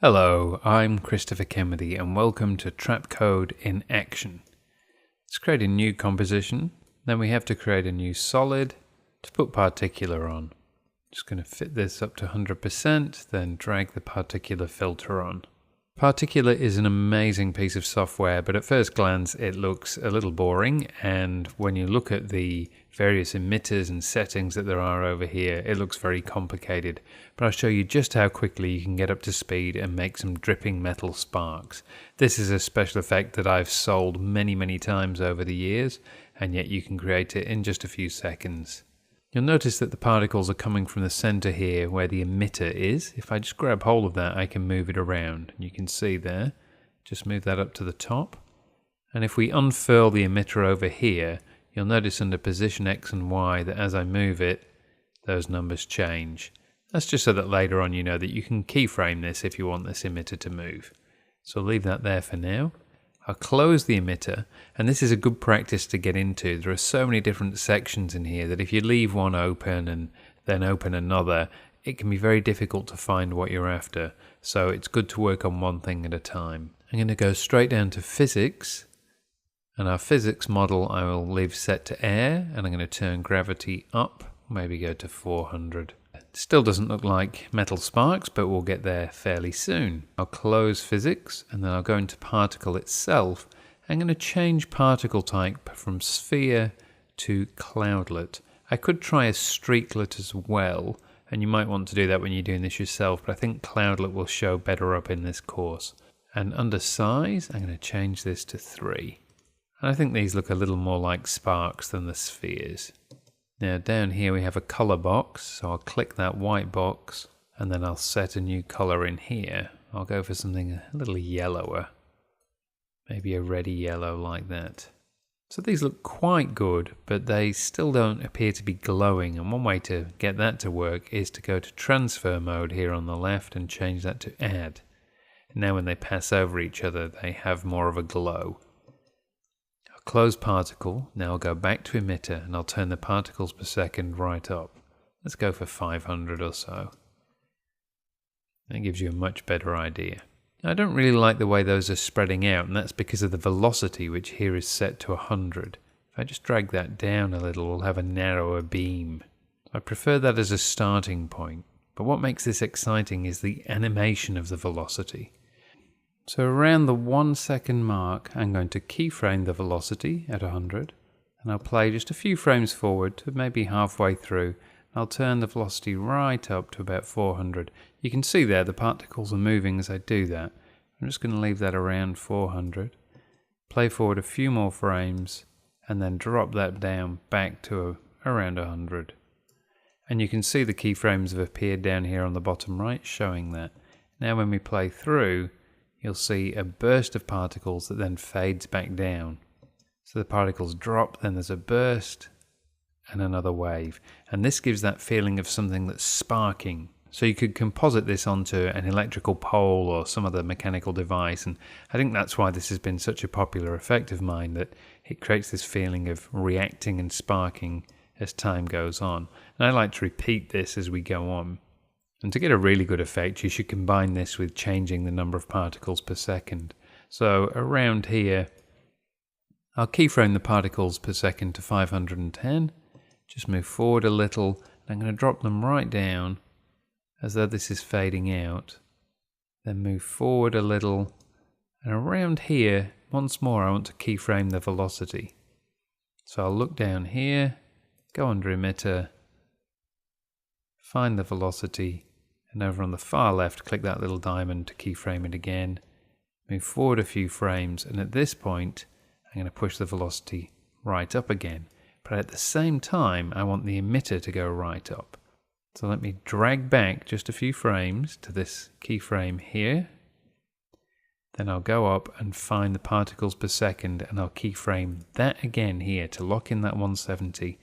Hello, I'm Christopher Kennedy and welcome to Trapcode in Action. Let's create a new composition, then we have to create a new solid to put particular on. Just going to fit this up to 100%, then drag the particular filter on. Particular is an amazing piece of software, but at first glance it looks a little boring, and when you look at the various emitters and settings that there are over here, it looks very complicated. But I'll show you just how quickly you can get up to speed and make some dripping metal sparks. This is a special effect that I've sold many times over the years, and yet you can create it in just a few seconds. You'll notice that the particles are coming from the center here where the emitter is. If I just grab hold of that, I can move it around. You can see there, just move that up to the top. And if we unfurl the emitter over here, you'll notice under position X and Y that as I move it, those numbers change. That's just so that later on you know that you can keyframe this if you want this emitter to move. So I'll leave that there for now. I'll close the emitter, and this is a good practice to get into. There are so many different sections in here that if you leave one open and then open another, it can be very difficult to find what you're after. So it's good to work on one thing at a time. I'm going to go straight down to physics, and our physics model I will leave set to air, and I'm going to turn gravity up, maybe go to 400. Still doesn't look like metal sparks, but we'll get there fairly soon. I'll close physics and then I'll go into particle itself. I'm going to change particle type from sphere to cloudlet. I could try a streaklet as well, and you might want to do that when you're doing this yourself, but I think cloudlet will show better up in this course. And under size, I'm going to change this to 3. And I think these look a little more like sparks than the spheres. Now down here we have a color box, so I'll click that white box and then I'll set a new color in here. I'll go for something a little yellower, maybe a reddy yellow like that. So these look quite good, but they still don't appear to be glowing, and one way to get that to work is to go to transfer mode here on the left and change that to add. Now when they pass over each other they have more of a glow. Close particle, now I'll go back to emitter and I'll turn the particles per second right up. Let's go for 500 or so. That gives you a much better idea. I don't really like the way those are spreading out, and that's because of the velocity, which here is set to 100. If I just drag that down a little, we'll have a narrower beam. I prefer that as a starting point, but what makes this exciting is the animation of the velocity. So around the 1 second mark, I'm going to keyframe the velocity at 100, and I'll play just a few frames forward to maybe halfway through. I'll turn the velocity right up to about 400. You can see there the particles are moving as I do that. I'm just going to leave that around 400, play forward a few more frames, and then drop that down back to around 100. And you can see the keyframes have appeared down here on the bottom right, showing that. Now when we play through, you'll see a burst of particles that then fades back down. So the particles drop, then there's a burst and another wave. And this gives that feeling of something that's sparking. So you could composite this onto an electrical pole or some other mechanical device. And I think that's why this has been such a popular effect of mine, that it creates this feeling of reacting and sparking as time goes on. And I like to repeat this as we go on. And to get a really good effect, you should combine this with changing the number of particles per second. So around here, I'll keyframe the particles per second to 510. Just move forward a little, and I'm going to drop them right down as though this is fading out. Then move forward a little, and around here, once more, I want to keyframe the velocity. So I'll look down here, go under emitter, find the velocity, and over on the far left, click that little diamond to keyframe it again. Move forward a few frames, and at this point, I'm going to push the velocity right up again. But at the same time, I want the emitter to go right up. So let me drag back just a few frames to this keyframe here. Then I'll go up and find the particles per second, and I'll keyframe that again here to lock in that 170.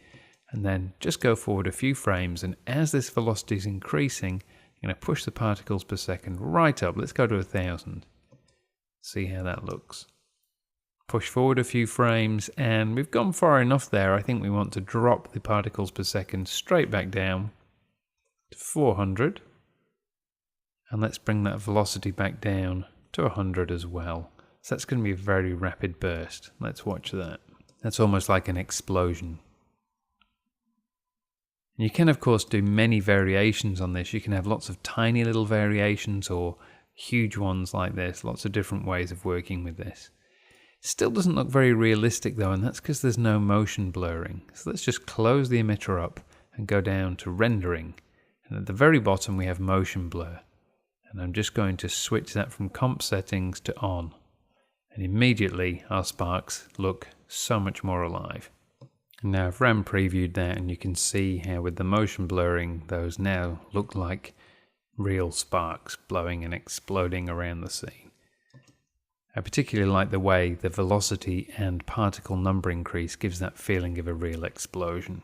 And then just go forward a few frames, and as this velocity is increasing, I'm going to push the particles per second right up. Let's go to 1000. See how that looks. Push forward a few frames, and we've gone far enough there. I think we want to drop the particles per second straight back down to 400. And let's bring that velocity back down to 100 as well. So that's going to be a very rapid burst. Let's watch that. That's almost like an explosion. And you can of course do many variations on this. You can have lots of tiny little variations or huge ones like this. Lots of different ways of working with this. Still doesn't look very realistic though, and that's because there's no motion blurring. So let's just close the emitter up and go down to rendering. And at the very bottom we have motion blur. And I'm just going to switch that from comp settings to on. And immediately our sparks look so much more alive. And now I've RAM previewed that, and you can see how with the motion blurring those now look like real sparks blowing and exploding around the scene. I particularly like the way the velocity and particle number increase gives that feeling of a real explosion.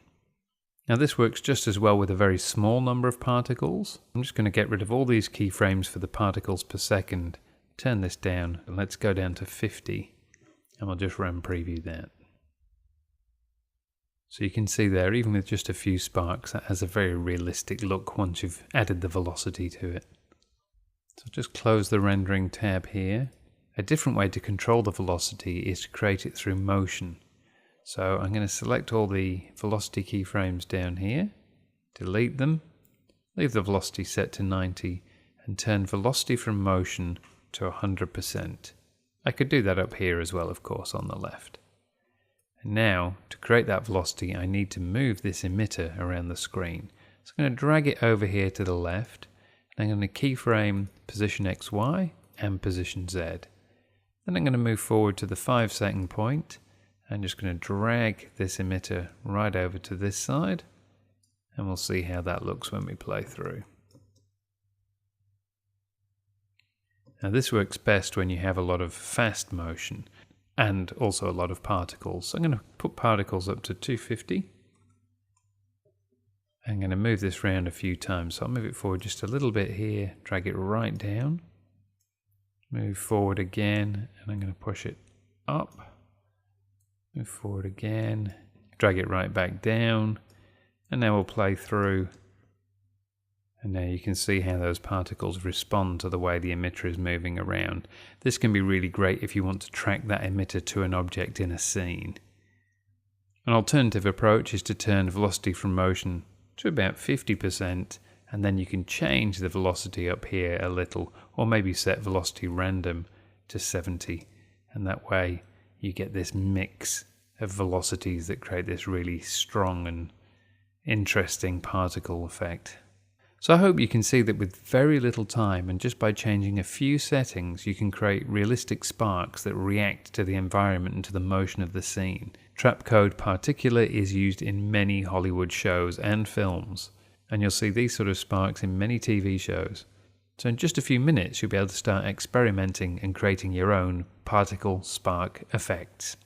Now this works just as well with a very small number of particles. I'm just going to get rid of all these keyframes for the particles per second, turn this down, and let's go down to 50, and we'll just RAM preview that. So you can see there, even with just a few sparks, that has a very realistic look once you've added the velocity to it. So just close the rendering tab here. A different way to control the velocity is to create it through motion. So I'm going to select all the velocity keyframes down here, delete them, leave the velocity set to 90, and turn velocity from motion to 100%. I could do that up here as well, of course, on the left. And now, to create that velocity, I need to move this emitter around the screen. So I'm going to drag it over here to the left, and I'm going to keyframe position XY and position Z. Then I'm going to move forward to the 5-second point. I'm just going to drag this emitter right over to this side, and we'll see how that looks when we play through. Now this works best when you have a lot of fast motion and also a lot of particles. So I'm going to put particles up to 250. I'm going to move this around a few times. So I'll move it forward just a little bit here, drag it right down, move forward again, and I'm going to push it up. Move forward again, drag it right back down, and now we'll play through. And now you can see how those particles respond to the way the emitter is moving around. This can be really great if you want to track that emitter to an object in a scene. An alternative approach is to turn velocity from motion to about 50%, and then you can change the velocity up here a little, or maybe set velocity random to 70, and that way you get this mix of velocities that create this really strong and interesting particle effect. So I hope you can see that with very little time and just by changing a few settings, you can create realistic sparks that react to the environment and to the motion of the scene. Trapcode particular is used in many Hollywood shows and films, and you'll see these sort of sparks in many TV shows. So in just a few minutes, you'll be able to start experimenting and creating your own particle spark effects.